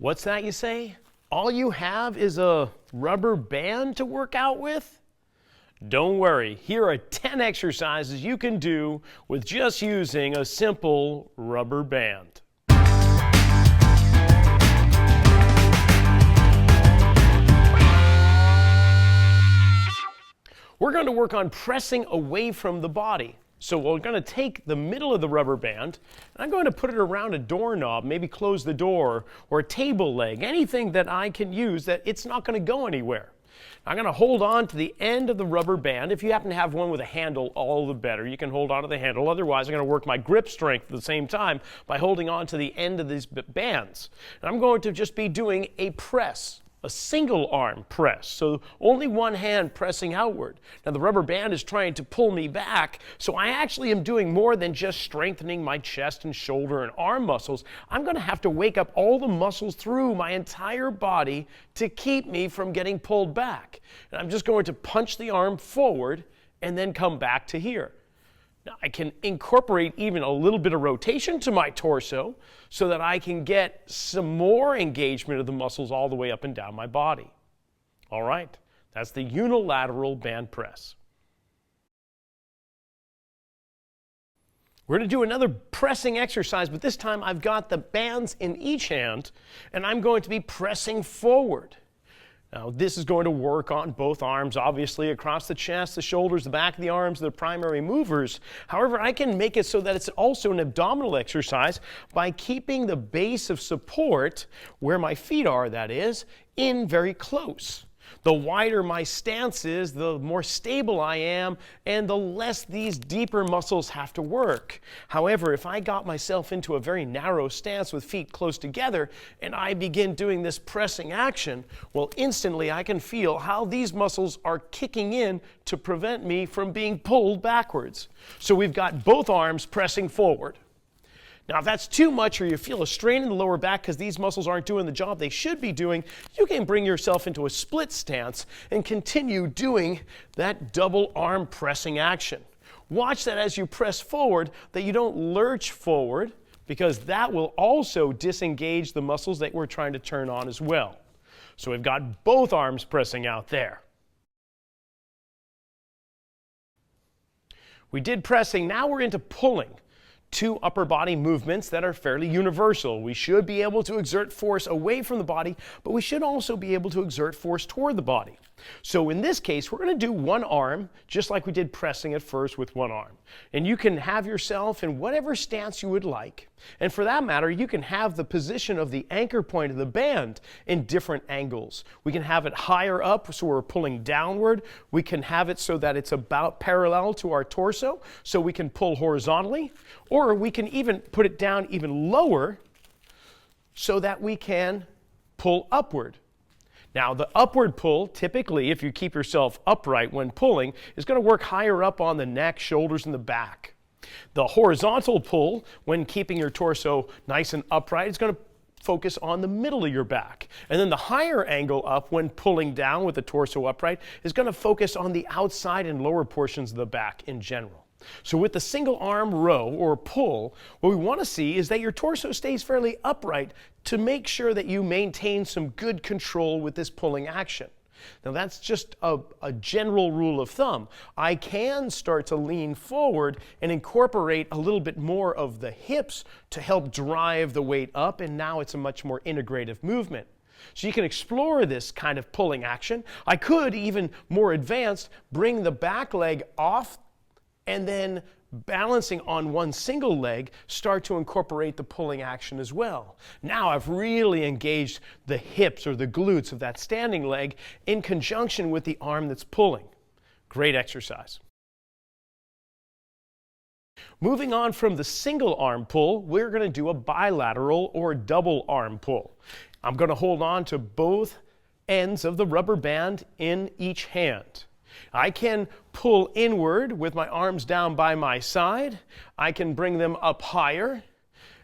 What's that, you say? All you have is a rubber band to work out with? Don't worry, here are 10 exercises you can do with just using a simple rubber band. We're going to work on pressing away from the body. So we're going to take the middle of the rubber band, and I'm going to put it around a doorknob, maybe close the door, or a table leg, anything that I can use that it's not going to go anywhere. I'm going to hold on to the end of the rubber band. If you happen to have one with a handle, all the better. You can hold on to the handle. Otherwise, I'm going to work my grip strength at the same time by holding on to the end of these bands. And I'm going to just be doing a press. A single arm press, so only one hand pressing outward. Now the rubber band is trying to pull me back, so I actually am doing more than just strengthening my chest and shoulder and arm muscles. I'm going to have to wake up all the muscles through my entire body to keep me from getting pulled back. And I'm just going to punch the arm forward and then come back to here. Now, I can incorporate even a little bit of rotation to my torso so that I can get some more engagement of the muscles all the way up and down my body. All right, that's the unilateral band press. We're going to do another pressing exercise, but this time I've got the bands in each hand, and I'm going to be pressing forward. Now, this is going to work on both arms, obviously, across the chest, the shoulders, the back of the arms, the primary movers. However, I can make it so that it's also an abdominal exercise by keeping the base of support, where my feet are, that is, in very close. The wider my stance is, the more stable I am, and the less these deeper muscles have to work. However, if I got myself into a very narrow stance with feet close together, and I begin doing this pressing action, well, instantly I can feel how these muscles are kicking in to prevent me from being pulled backwards. So we've got both arms pressing forward. Now, if that's too much or you feel a strain in the lower back because these muscles aren't doing the job they should be doing, you can bring yourself into a split stance and continue doing that double arm pressing action. Watch that as you press forward, that you don't lurch forward, because that will also disengage the muscles that we're trying to turn on as well. So we've got both arms pressing out there. We did pressing, now we're into pulling. Two upper body movements that are fairly universal. We should be able to exert force away from the body, but we should also be able to exert force toward the body. So in this case, we're going to do one arm, just like we did pressing at first with one arm. And you can have yourself in whatever stance you would like. And for that matter, you can have the position of the anchor point of the band in different angles. We can have it higher up, so we're pulling downward. We can have it so that it's about parallel to our torso, so we can pull horizontally. Or we can even put it down even lower so that we can pull upward. Now, the upward pull, typically, if you keep yourself upright when pulling, is going to work higher up on the neck, shoulders, and the back. The horizontal pull, when keeping your torso nice and upright, is going to focus on the middle of your back. And then the higher angle up when pulling down with the torso upright is going to focus on the outside and lower portions of the back in general. So with the single arm row or pull, what we want to see is that your torso stays fairly upright to make sure that you maintain some good control with this pulling action. Now that's just a general rule of thumb. I can start to lean forward and incorporate a little bit more of the hips to help drive the weight up, and now it's a much more integrative movement. So you can explore this kind of pulling action. I could, even more advanced, bring the back leg off and then balancing on one single leg, start to incorporate the pulling action as well. Now I've really engaged the hips or the glutes of that standing leg in conjunction with the arm that's pulling. Great exercise. Moving on from the single arm pull, we're going to do a bilateral or double arm pull. I'm going to hold on to both ends of the rubber band in each hand. I can pull inward with my arms down by my side. I can bring them up higher.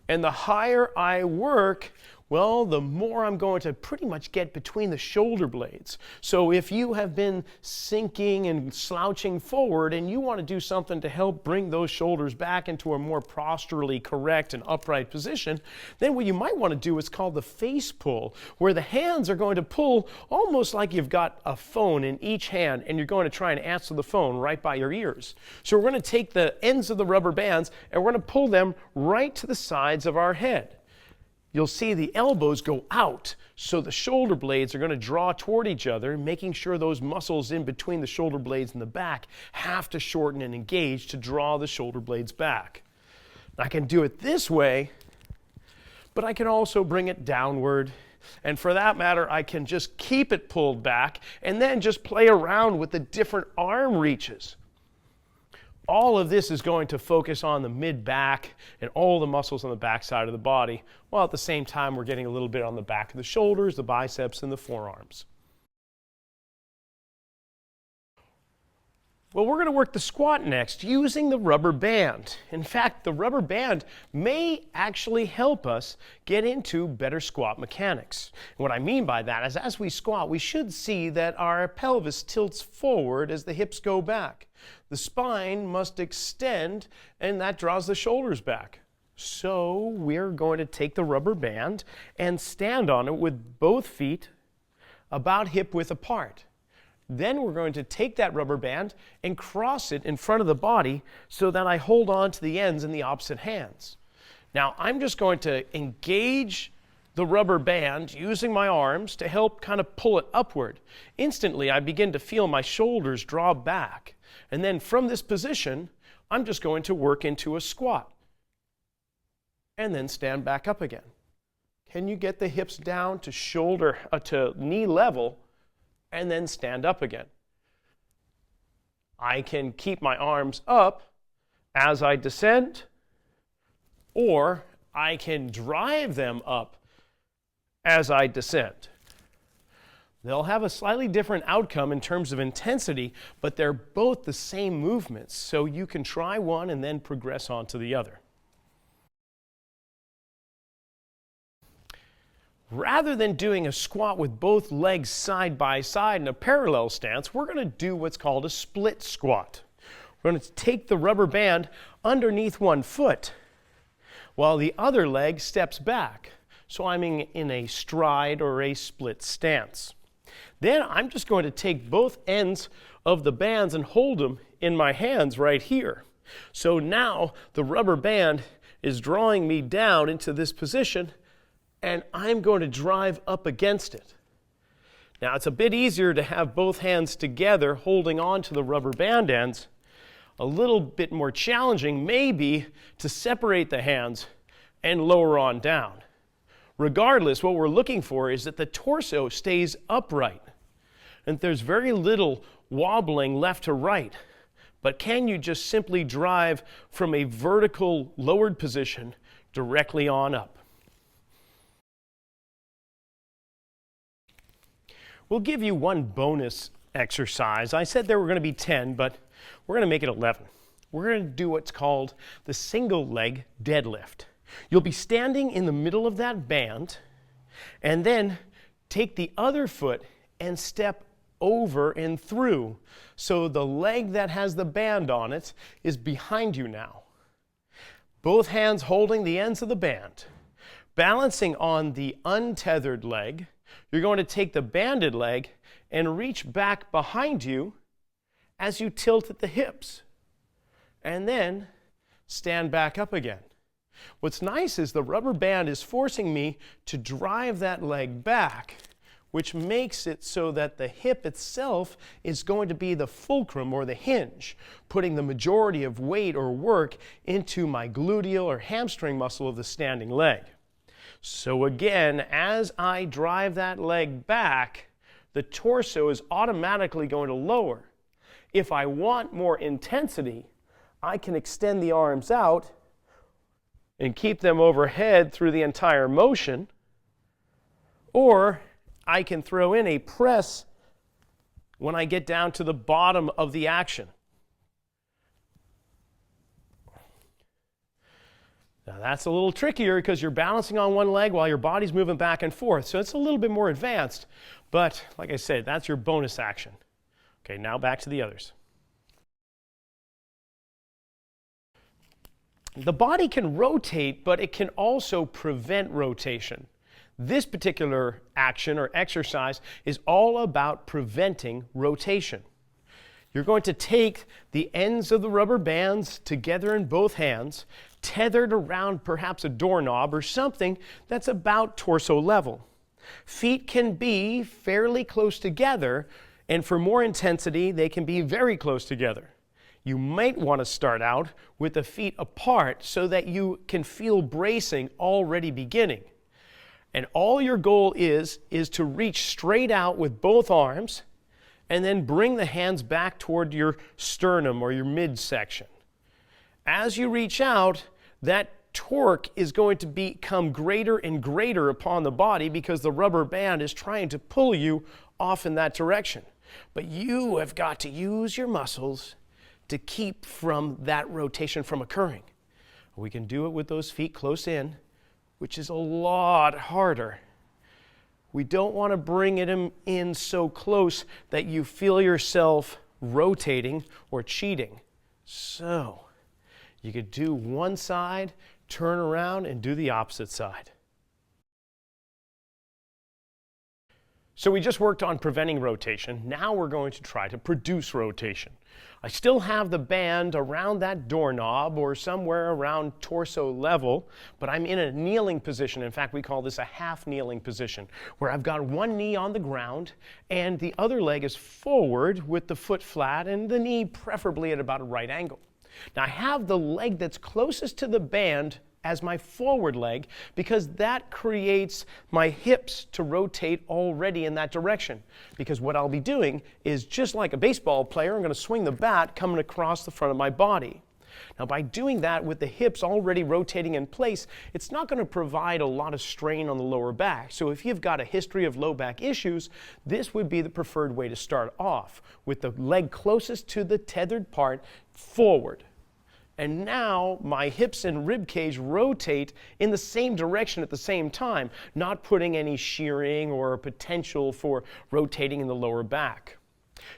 And the higher I work Well, the more I'm going to pretty much get between the shoulder blades. So if you have been sinking and slouching forward and you want to do something to help bring those shoulders back into a more posturally correct and upright position, then what you might want to do is called the face pull, where the hands are going to pull almost like you've got a phone in each hand and you're going to try and answer the phone right by your ears. So we're going to take the ends of the rubber bands and we're going to pull them right to the sides of our head. You'll see the elbows go out, so the shoulder blades are going to draw toward each other, making sure those muscles in between the shoulder blades and the back have to shorten and engage to draw the shoulder blades back. I can do it this way, but I can also bring it downward. And for that matter, I can just keep it pulled back and then just play around with the different arm reaches. All of this is going to focus on the mid-back and all the muscles on the back side of the body, while at the same time we're getting a little bit on the back of the shoulders, the biceps, and the forearms. Well, we're going to work the squat next using the rubber band. In fact, the rubber band may actually help us get into better squat mechanics. And what I mean by that is as we squat, we should see that our pelvis tilts forward as the hips go back. The spine must extend, and that draws the shoulders back. So we're going to take the rubber band and stand on it with both feet about hip width apart. Then we're going to take that rubber band and cross it in front of the body so that I hold on to the ends in the opposite hands. Now I'm just going to engage the rubber band using my arms to help kind of pull it upward. Instantly I begin to feel my shoulders draw back. And then from this position, I'm just going to work into a squat. And then stand back up again. Can you get the hips down to knee level and then stand up again? I can keep my arms up as I descend, or I can drive them up as I descend. They'll have a slightly different outcome in terms of intensity, but they're both the same movements, so you can try one and then progress on to the other. Rather than doing a squat with both legs side by side in a parallel stance, we're going to do what's called a split squat. We're going to take the rubber band underneath one foot while the other leg steps back. So I'm in a stride or a split stance. Then I'm just going to take both ends of the bands and hold them in my hands right here. So now the rubber band is drawing me down into this position, and I'm going to drive up against it. Now it's a bit easier to have both hands together holding on to the rubber band ends. A little bit more challenging may be to separate the hands and lower on down. Regardless, what we're looking for is that the torso stays upright and there's very little wobbling left to right. But can you just simply drive from a vertical lowered position directly on up? We'll give you one bonus exercise. I said there were going to be 10, but we're going to make it 11. We're going to do what's called the single leg deadlift. You'll be standing in the middle of that band and then take the other foot and step over and through. So the leg that has the band on it is behind you now. Both hands holding the ends of the band. Balancing on the untethered leg, you're going to take the banded leg and reach back behind you as you tilt at the hips. And then stand back up again. What's nice is the rubber band is forcing me to drive that leg back, which makes it so that the hip itself is going to be the fulcrum or the hinge, putting the majority of weight or work into my gluteal or hamstring muscle of the standing leg. So again, as I drive that leg back, the torso is automatically going to lower. If I want more intensity, I can extend the arms out and keep them overhead through the entire motion, or I can throw in a press when I get down to the bottom of the action. Now that's a little trickier because you're balancing on one leg while your body's moving back and forth. So it's a little bit more advanced. But like I said, that's your bonus action. Okay, now back to the others. The body can rotate, but it can also prevent rotation. This particular action or exercise is all about preventing rotation. You're going to take the ends of the rubber bands together in both hands, tethered around perhaps a doorknob or something that's about torso level. Feet can be fairly close together, and for more intensity, they can be very close together. You might want to start out with the feet apart so that you can feel bracing already beginning. And all your goal is to reach straight out with both arms and then bring the hands back toward your sternum or your midsection. As you reach out, that torque is going to become greater and greater upon the body because the rubber band is trying to pull you off in that direction. But you have got to use your muscles to keep from that rotation from occurring. We can do it with those feet close in, which is a lot harder. We don't want to bring it in so close that you feel yourself rotating or cheating. So you could do one side, turn around, and do the opposite side. So we just worked on preventing rotation. Now we're going to try to produce rotation. I still have the band around that doorknob or somewhere around torso level, but I'm in a kneeling position. In fact, we call this a half kneeling position, where I've got one knee on the ground and the other leg is forward with the foot flat and the knee preferably at about a right angle. Now I have the leg that's closest to the band as my forward leg because that creates my hips to rotate already in that direction. Because what I'll be doing is just like a baseball player, I'm going to swing the bat coming across the front of my body. Now by doing that with the hips already rotating in place, it's not going to provide a lot of strain on the lower back. So if you've got a history of low back issues, this would be the preferred way to start off, with the leg closest to the tethered part forward. And now my hips and rib cage rotate in the same direction at the same time, not putting any shearing or potential for rotating in the lower back.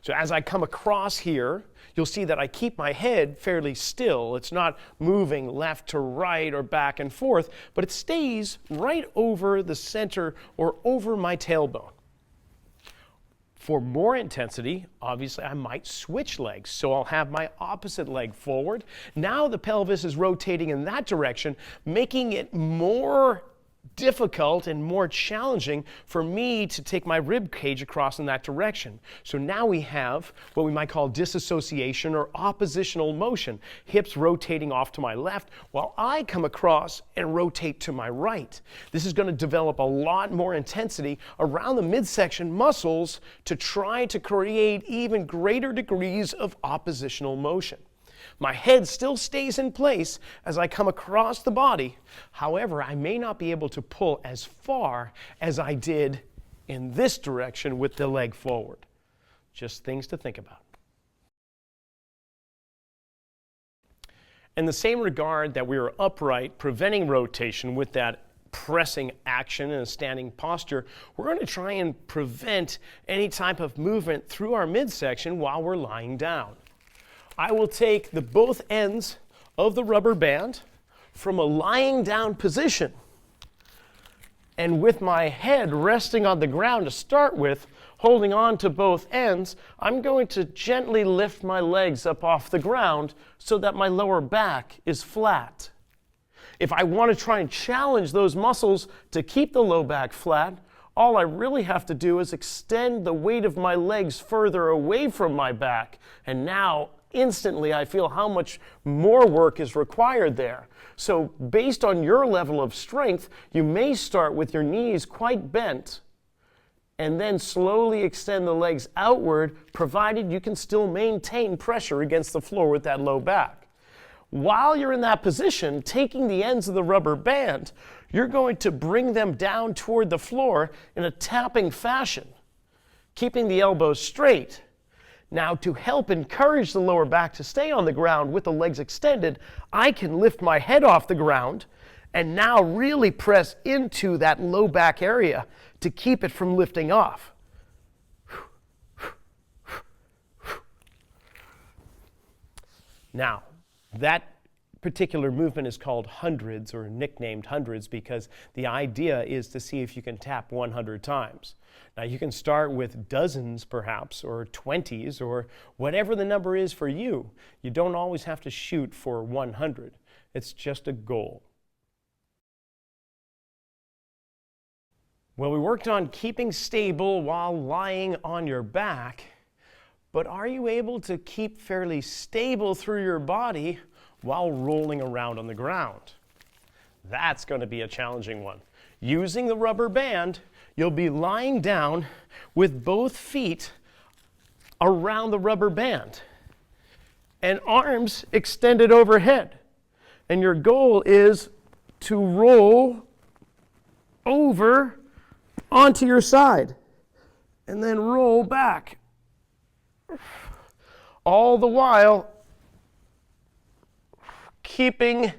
So as I come across here, you'll see that I keep my head fairly still. It's not moving left to right or back and forth, but it stays right over the center or over my tailbone. For more intensity, obviously I might switch legs. So I'll have my opposite leg forward. Now the pelvis is rotating in that direction, making it more difficult and more challenging for me to take my rib cage across in that direction. So now we have what we might call disassociation or oppositional motion, hips rotating off to my left while I come across and rotate to my right. This is going to develop a lot more intensity around the midsection muscles to try to create even greater degrees of oppositional motion. My head still stays in place as I come across the body. However, I may not be able to pull as far as I did in this direction with the leg forward. Just things to think about. In the same regard that we were upright, preventing rotation with that pressing action in a standing posture, we're going to try and prevent any type of movement through our midsection while we're lying down. I will take the both ends of the rubber band from a lying down position, and with my head resting on the ground to start with, holding on to both ends, I'm going to gently lift my legs up off the ground so that my lower back is flat. If I want to try and challenge those muscles to keep the low back flat, all I really have to do is extend the weight of my legs further away from my back, and now instantly I feel how much more work is required there. So based on your level of strength, you may start with your knees quite bent and then slowly extend the legs outward, provided you can still maintain pressure against the floor with that low back. While you're in that position, taking the ends of the rubber band, you're going to bring them down toward the floor in a tapping fashion, keeping the elbows straight. Now, to help encourage the lower back to stay on the ground with the legs extended, I can lift my head off the ground And now really press into that low back area to keep it from lifting off. Now, that particular movement is called hundreds, or nicknamed hundreds, because the idea is to see if you can tap 100 times. Now you can start with dozens perhaps, or 20s, or whatever the number is for you. You don't always have to shoot for 100. It's just a goal. Well, we worked on keeping stable while lying on your back, but are you able to keep fairly stable through your body while rolling around on the ground? That's going to be a challenging one. Using the rubber band, you'll be lying down with both feet around the rubber band and arms extended overhead. And your goal is to roll over onto your side and then roll back. All the while keeping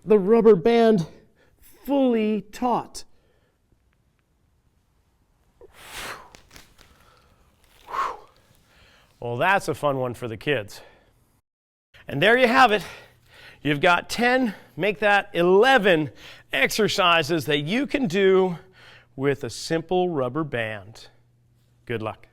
the rubber band fully taut. Well, that's a fun one for the kids. And there you have it. You've got 10, make that 11 exercises that you can do with a simple rubber band. Good luck.